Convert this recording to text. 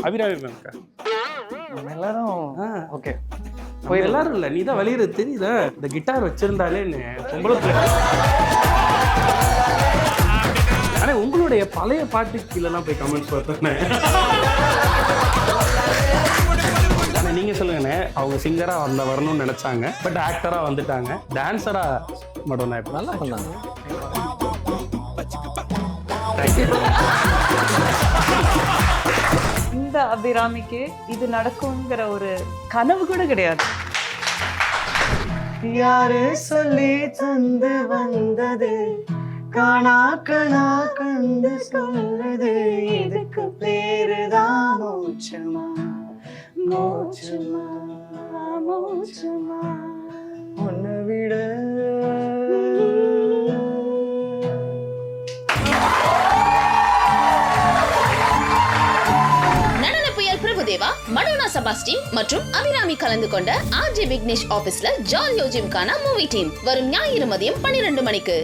அபிராமி மேம்க்கா. நம்ம எல்லாரும் ஓகே எல்லாரும் இல்லை, நீ தான் வெளியிட தெரியுதா? இந்த கிட்டார் வச்சிருந்தாலே பொம்பளை. ஆனா உங்களுடைய பழைய பாட்டு கீழெல்லாம் போய் கமெண்ட்ஸ் பார்த்தேன். ஆனால் நீங்கள் சொல்லுங்கண்ணே, அவங்க சிங்கராக வரணும்னு நினச்சாங்க, பட் ஆக்டராக வந்துட்டாங்க. டான்ஸராக மட்டும் நான் இப்போ நல்லா பண்ணாங்க. இந்த அபிராமிக்கு இது நடக்குங்கிற ஒரு கனவு கூட கிடையாது. யாரு சொல்லி தந்து வந்தது, காணா கணா கண்டு சொல்லுது, இதுக்கு பேருதான் மோட்சமா மோட்சமா மோட்சமா உன்னை விட. பிரபுதேவா, மடோனா செபாஸ்டின் மற்றும் அபிராமி கலந்து கொண்ட RJ விக்னேஷ் ஆபீஸ்ல ஜாலியோ ஜிம்கானா மூவி டீம் வரும் ஞாயிறு மதியம் 12 மணிக்கு.